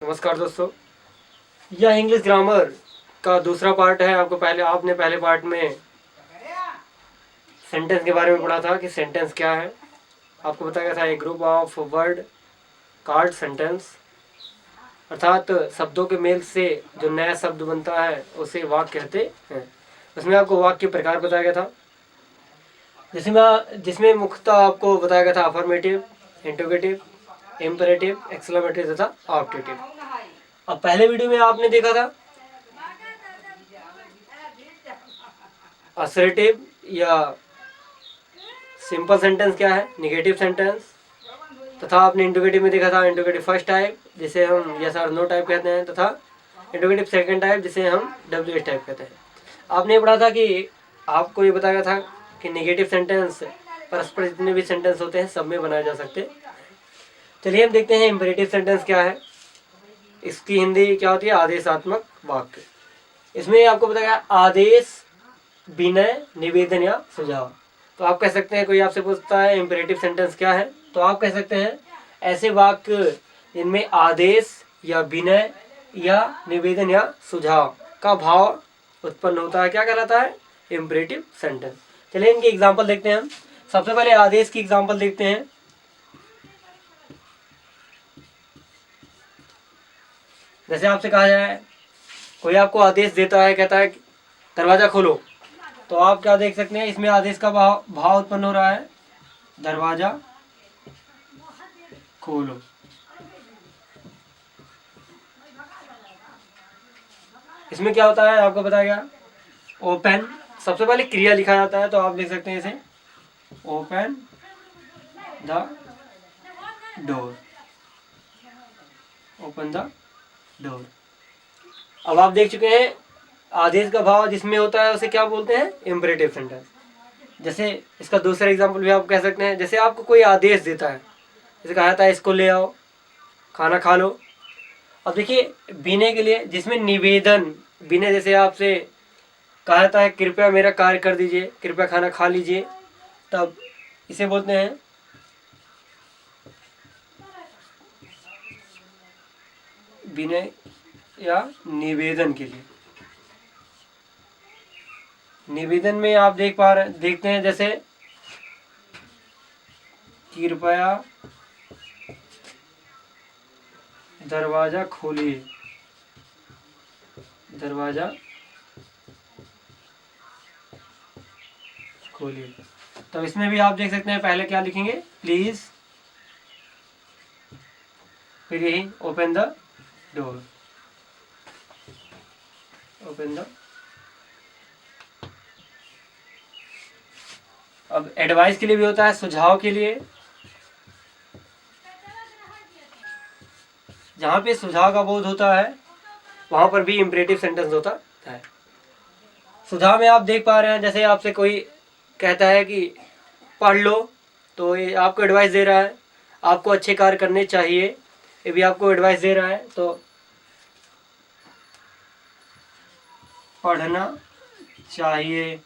नमस्कार दोस्तों, यह इंग्लिश ग्रामर का दूसरा पार्ट है। आपने पहले पार्ट में सेंटेंस के बारे में पढ़ा था कि सेंटेंस क्या है। आपको बताया गया था एक group of word called sentence, अर्थात शब्दों के मेल से जो नया शब्द बनता है उसे वाक्य कहते हैं। उसमें आपको वाक्य प्रकार बताया गया था, जिसमें मुख्यतः आपको बताया गया था अफर्मेटिव, इंटरोगेटिव, इम्पेरेटिव, एक्सक्लेमेटरी तथा ऑप्टेटिव। अब पहले वीडियो में आपने देखा था असर्टिव या सिंपल सेंटेंस क्या है, नेगेटिव सेंटेंस, तथा आपने इंटरोगेटिव में देखा था इंटरोगेटिव फर्स्ट टाइप जिसे हम यस और नो टाइप कहते हैं, तथा इंटरोगेटिव सेकंड टाइप जिसे हम डब्ल्यू एच टाइप कहते हैं। आपने ये पढ़ा था कि आपको ये बताया था कि नेगेटिव सेंटेंस परस्पर जितने भी सेंटेंस होते हैं सब में बनाए जा सकते। चलिए हम देखते हैं इम्पेरेटिव सेंटेंस क्या है। इसकी हिंदी क्या होती है, आदेशात्मक वाक्य। इसमें आपको बताया गया आदेश, विनय, निवेदन या सुझाव। तो आप कह सकते हैं, कोई आपसे पूछता है इम्पेरेटिव सेंटेंस क्या है, तो आप कह सकते हैं ऐसे वाक्य जिनमें आदेश या विनय या निवेदन या सुझाव का भाव उत्पन्न होता है, क्या कहलाता है, इम्पेरेटिव सेंटेंस। चलिए इनके एग्जाम्पल देखते हैं हम। सबसे पहले आदेश की एग्जाम्पल देखते हैं। जैसे आपसे कहा जाए, कोई आपको आदेश देता है, कहता है दरवाजा खोलो, तो आप क्या देख सकते हैं, इसमें आदेश का भाव उत्पन्न हो रहा है, दरवाजा खोलो। इसमें क्या होता है आपको बताया गया, ओपन, सबसे पहले क्रिया लिखा जाता है, तो आप लिख सकते हैं इसे open the door, open the door. अब आप देख चुके हैं आदेश का भाव जिसमें होता है उसे क्या बोलते हैं, इम्परेटिव सेंटेंस। जैसे इसका दूसरा एग्जांपल भी आप कह सकते हैं, जैसे आपको कोई आदेश देता है, जैसे कहा जाता है इसको ले आओ, खाना खा लो। अब देखिए विनय के लिए, जिसमें निवेदन, विनय जैसे आपसे कहा जाता है कृपया मेरा कार्य कर दीजिए, कृपया खाना खा लीजिए, तब इसे बोलते हैं विनय या निवेदन के लिए। निवेदन में आप देखते हैं जैसे कृपया दरवाजा खोलिए, दरवाजा खोलिए। तो इसमें भी आप देख सकते हैं पहले क्या लिखेंगे, प्लीज, फिर यही open the door, open the. अब एडवाइस के लिए भी होता है, सुझाव के लिए, जहां पे सुझाव का बोध होता है वहां पर भी इंपरेटिव सेंटेंस होता है। सुझाव में आप देख पा रहे हैं, जैसे आपसे कोई कहता है कि पढ़ लो, तो ये आपको एडवाइस दे रहा है, आपको अच्छे कार्य करने चाहिए, ये भी आपको एडवाइस दे रहा है। तो पढ़ना चाहिए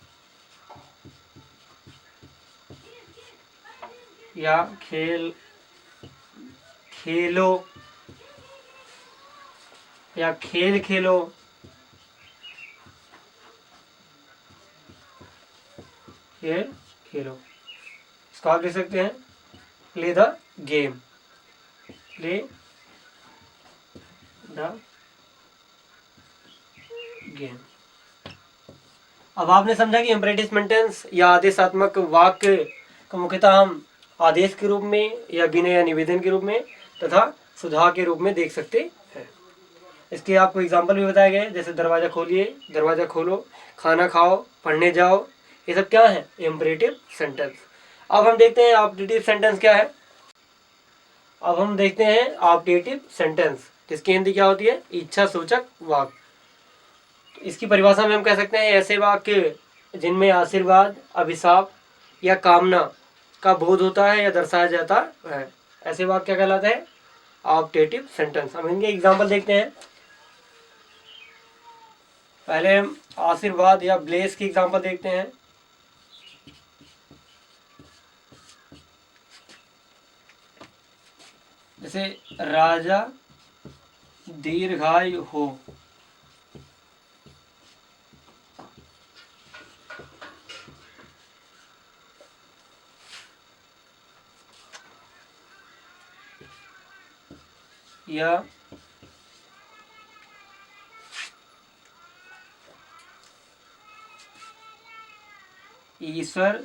या खेलो या खेल खेलो, खेल खेलो। इसको आप लिख सकते हैं play the game, play the game. अब आपने समझा कि इम्परेटिव सेंटेंस या आदेशात्मक वाक्य को मुख्यतः हम आदेश के रूप में या विनय या निवेदन के रूप में तथा सुझाव के रूप में देख सकते हैं। इसके आपको एग्जाम्पल भी बताए गए, जैसे दरवाजा खोलिए, दरवाजा खोलो, खाना खाओ, पढ़ने जाओ, ये सब क्या है, इम्परेटिव सेंटेंस। अब हम देखते हैं ऑप्टेटिव सेंटेंस क्या है। अब हम देखते हैं ऑप्टेटिव सेंटेंस, जिसकी हिंदी क्या होती है, इच्छा सूचक वाक्य। इसकी परिभाषा में हम कह सकते हैं ऐसे वाक्य जिनमें आशीर्वाद, अभिशाप या कामना का बोध होता है या दर्शाया जाता है, ऐसे वाक्य क्या कहलाते हैं, ऑप्टेटिव सेंटेंस। हम इनके एग्जाम्पल देखते हैं। पहले हम आशीर्वाद या ब्लेस की एग्जाम्पल देखते हैं। जैसे राजा दीर्घायु हो। या ईश्वर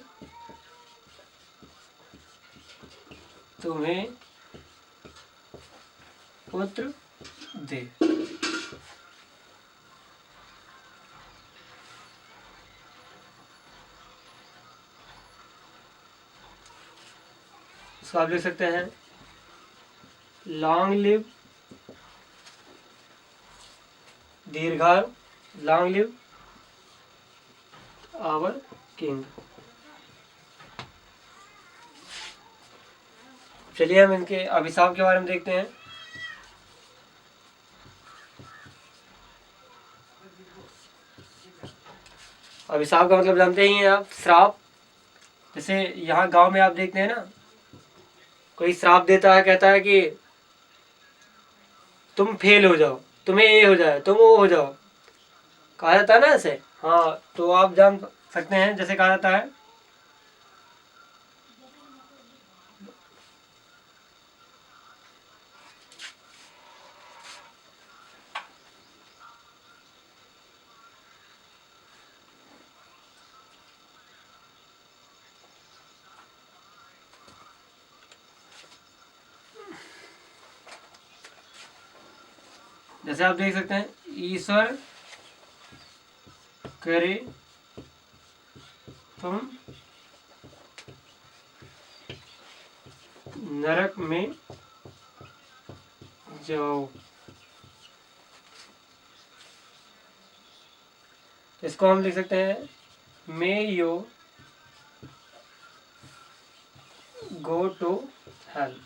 तुम्हें पुत्र दे। इसको आप लिख सकते हैं लॉन्ग लिव, दीर्घायु, लॉन्ग लिव आवर किंग। चलिए हम इनके अभिशाप के बारे में देखते हैं। अभिशाप का मतलब जानते ही हैं आप, श्राप। जैसे यहाँ गांव में आप देखते हैं ना, कोई श्राप देता है, कहता है कि तुम फेल हो जाओ, तुम्हें ये हो जाए, तुम वो हो जाओ, कहा जाता है ना ऐसे। हाँ, तो आप जान सकते हैं जैसे कहा जाता है जैसे आप देख सकते हैं, ईश्वर करे तुम नरक में जाओ। इसको हम लिख सकते हैं may you go to hell.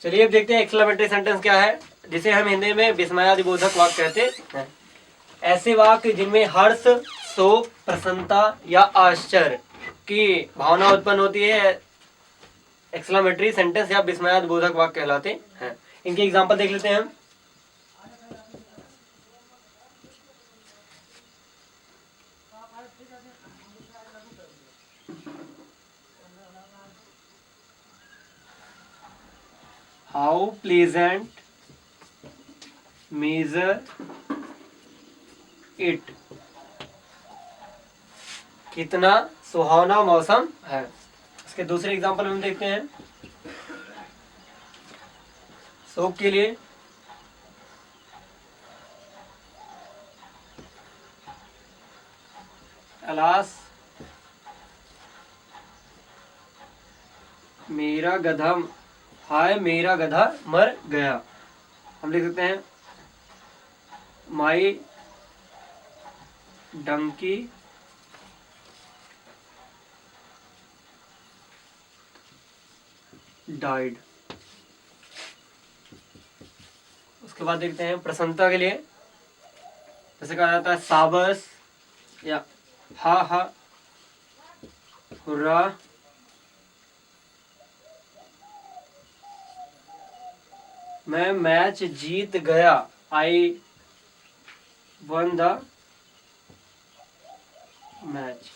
चलिए अब देखते हैं एक्सक्लेमेटरी सेंटेंस क्या है, जिसे हम हिंदी में विस्मयादिबोधक वाक्य कहते हैं। ऐसे वाक्य जिनमें हर्ष, शोक, प्रसन्नता या आश्चर्य की भावना उत्पन्न होती है एक्सक्लेमेटरी सेंटेंस या विस्मयादिबोधक वाक्य कहलाते हैं। इनके एग्जांपल देख लेते हैं हम। हाउ प्लीजेंट मेजर इट, कितना सुहावना मौसम है। इसके दूसरे एग्जांपल हम देखते हैं शोक के लिए। अलास मेरा गधा, हाय मेरा गधा मर गया। हम लिख सकते हैं माई डंकी डाइड। उसके बाद देखते हैं प्रसन्नता के लिए, जैसे कहा जाता है साबस या हा हा, हुर्रा, मैं मैच जीत गया, आई वन द मैच।